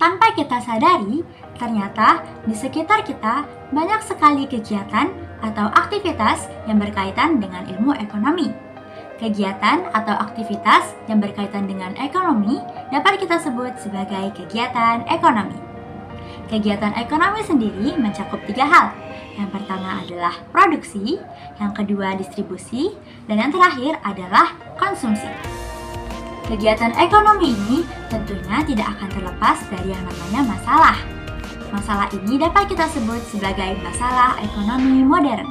Tanpa kita sadari, ternyata di sekitar kita banyak sekali kegiatan atau aktivitas yang berkaitan dengan ilmu ekonomi. Kegiatan atau aktivitas yang berkaitan dengan ekonomi dapat kita sebut sebagai kegiatan ekonomi. Kegiatan ekonomi sendiri mencakup 3 hal. Yang pertama adalah produksi, yang kedua distribusi, dan yang terakhir adalah konsumsi. Kegiatan ekonomi ini tentunya tidak akan terlepas dari yang namanya masalah. Masalah ini dapat kita sebut sebagai masalah ekonomi modern.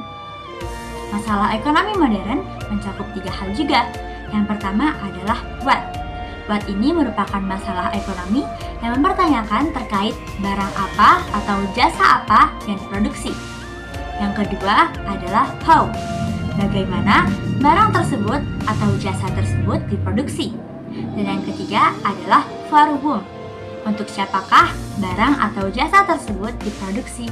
Masalah ekonomi modern mencakup 3 hal juga. Yang pertama adalah what. What ini merupakan masalah ekonomi yang mempertanyakan terkait barang apa atau jasa apa yang diproduksi. Yang kedua adalah how. Bagaimana barang tersebut atau jasa tersebut diproduksi. Dan yang ketiga adalah for whom. Untuk siapakah barang atau jasa tersebut diproduksi.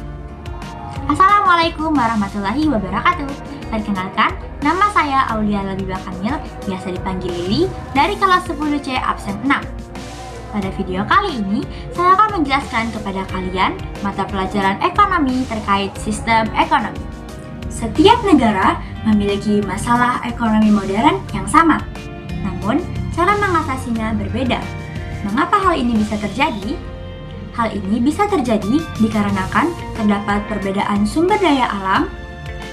Assalamualaikum warahmatullahi wabarakatuh. Perkenalkan, nama saya Aulia Labibah Kamil, biasa dipanggil Lili, dari kelas 10C absen 6. Pada video kali ini, saya akan menjelaskan kepada kalian mata pelajaran ekonomi terkait sistem ekonomi. Setiap negara memiliki masalah ekonomi modern yang sama. Namun, cara mengatasinya berbeda. Mengapa hal ini bisa terjadi? Hal ini bisa terjadi dikarenakan terdapat perbedaan sumber daya alam,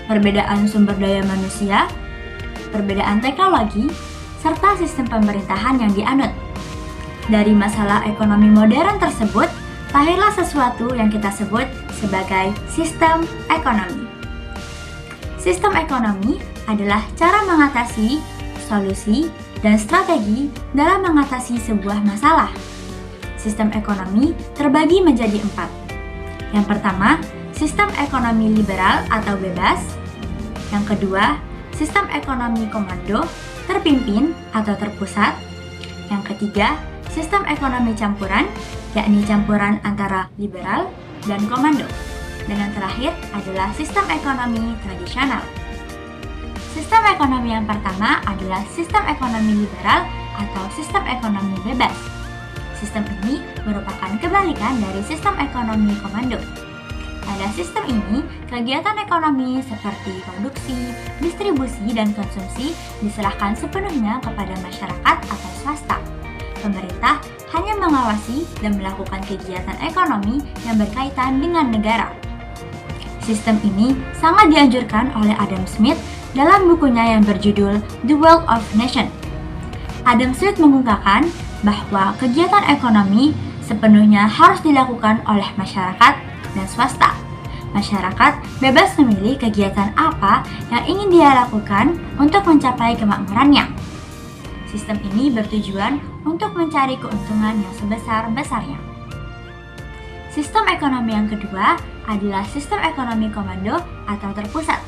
perbedaan sumber daya manusia, perbedaan teknologi, serta sistem pemerintahan yang dianut. Dari masalah ekonomi modern tersebut, lahirlah sesuatu yang kita sebut sebagai sistem ekonomi. Sistem ekonomi adalah cara mengatasi, solusi, dan strategi dalam mengatasi sebuah masalah. Sistem ekonomi terbagi menjadi 4. Yang pertama, sistem ekonomi liberal atau bebas. Yang kedua, sistem ekonomi komando, terpimpin atau terpusat. Yang ketiga, sistem ekonomi campuran, yakni campuran antara liberal dan komando. Dan yang terakhir adalah sistem ekonomi tradisional. Sistem ekonomi yang pertama adalah sistem ekonomi liberal atau sistem ekonomi bebas. Sistem ini merupakan kebalikan dari sistem ekonomi komando. Pada sistem ini, kegiatan ekonomi seperti produksi, distribusi, dan konsumsi diserahkan sepenuhnya kepada masyarakat atau swasta. Pemerintah hanya mengawasi dan melakukan kegiatan ekonomi yang berkaitan dengan negara. Sistem ini sangat dianjurkan oleh Adam Smith dalam bukunya yang berjudul The Wealth of Nations. Adam Smith mengungkapkan bahwa kegiatan ekonomi sepenuhnya harus dilakukan oleh masyarakat dan swasta. Masyarakat bebas memilih kegiatan apa yang ingin dia lakukan untuk mencapai kemakmurannya. Sistem ini bertujuan untuk mencari keuntungan yang sebesar-besarnya. Sistem ekonomi yang kedua adalah sistem ekonomi komando atau terpusat.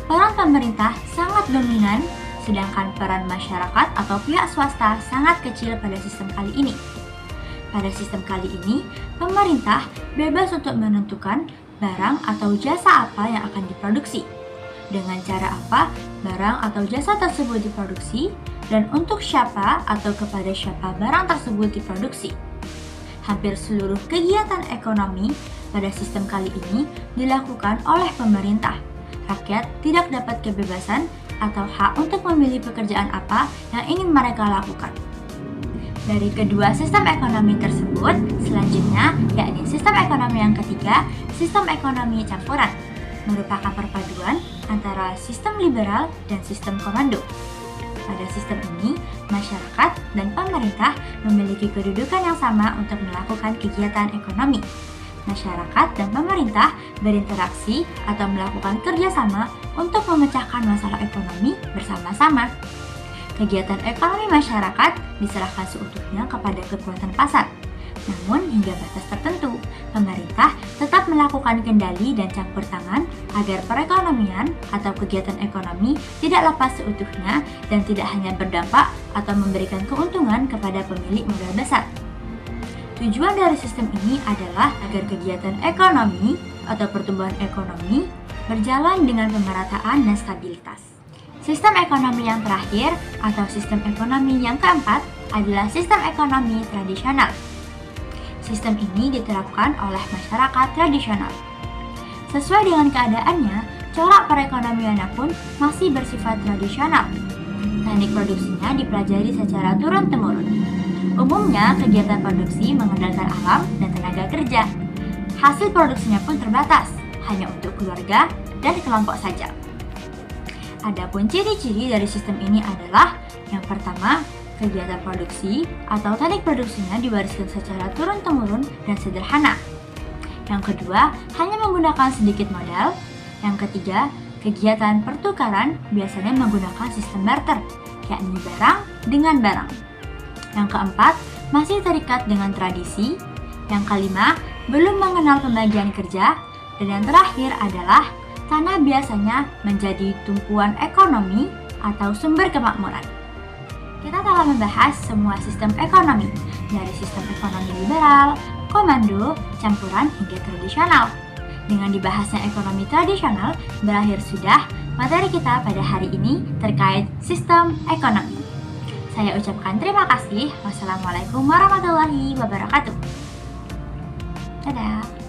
Peran pemerintah sangat dominan, sedangkan peran masyarakat atau pihak swasta sangat kecil pada sistem kali ini. Pada sistem kali ini, pemerintah bebas untuk menentukan barang atau jasa apa yang akan diproduksi, dengan cara apa barang atau jasa tersebut diproduksi, dan untuk siapa atau kepada siapa barang tersebut diproduksi. Hampir seluruh kegiatan ekonomi pada sistem kali ini dilakukan oleh pemerintah. Rakyat tidak dapat kebebasan atau hak untuk memilih pekerjaan apa yang ingin mereka lakukan. Dari kedua sistem ekonomi tersebut, selanjutnya yakni sistem ekonomi yang ketiga, sistem ekonomi campuran, merupakan perpaduan antara sistem liberal dan sistem komando. Pada sistem ini, masyarakat dan pemerintah memiliki kedudukan yang sama untuk melakukan kegiatan ekonomi. Masyarakat dan pemerintah berinteraksi atau melakukan kerjasama untuk memecahkan masalah ekonomi bersama-sama. Kegiatan ekonomi masyarakat diserahkan seutuhnya kepada kekuatan pasar. Namun hingga batas tertentu, pemerintah tetap melakukan kendali dan campur tangan agar perekonomian atau kegiatan ekonomi tidak lepas seutuhnya dan tidak hanya berdampak atau memberikan keuntungan kepada pemilik modal besar. Tujuan dari sistem ini adalah agar kegiatan ekonomi atau pertumbuhan ekonomi berjalan dengan pemerataan dan stabilitas. Sistem ekonomi yang terakhir atau sistem ekonomi yang keempat adalah sistem ekonomi tradisional. Sistem ini diterapkan oleh masyarakat tradisional. Sesuai dengan keadaannya, corak perekonomiannya pun masih bersifat tradisional. Teknik produksinya dipelajari secara turun-temurun. Umumnya, kegiatan produksi mengandalkan alam dan tenaga kerja. Hasil produksinya pun terbatas, hanya untuk keluarga dan kelompok saja. Adapun ciri-ciri dari sistem ini adalah yang pertama, kegiatan produksi atau teknik produksinya diwariskan secara turun-temurun dan sederhana. Yang kedua, hanya menggunakan sedikit modal. Yang ketiga, kegiatan pertukaran biasanya menggunakan sistem barter, yakni barang dengan barang. Yang keempat, masih terikat dengan tradisi. Yang kelima, belum mengenal pembagian kerja. Dan yang terakhir adalah tanah biasanya menjadi tumpuan ekonomi atau sumber kemakmuran. Kita telah membahas semua sistem ekonomi, dari sistem ekonomi liberal, komando, campuran, hingga tradisional. Dengan dibahasnya ekonomi tradisional, berakhir sudah materi kita pada hari ini terkait sistem ekonomi. Saya ucapkan terima kasih. Wassalamualaikum warahmatullahi wabarakatuh. Dadah.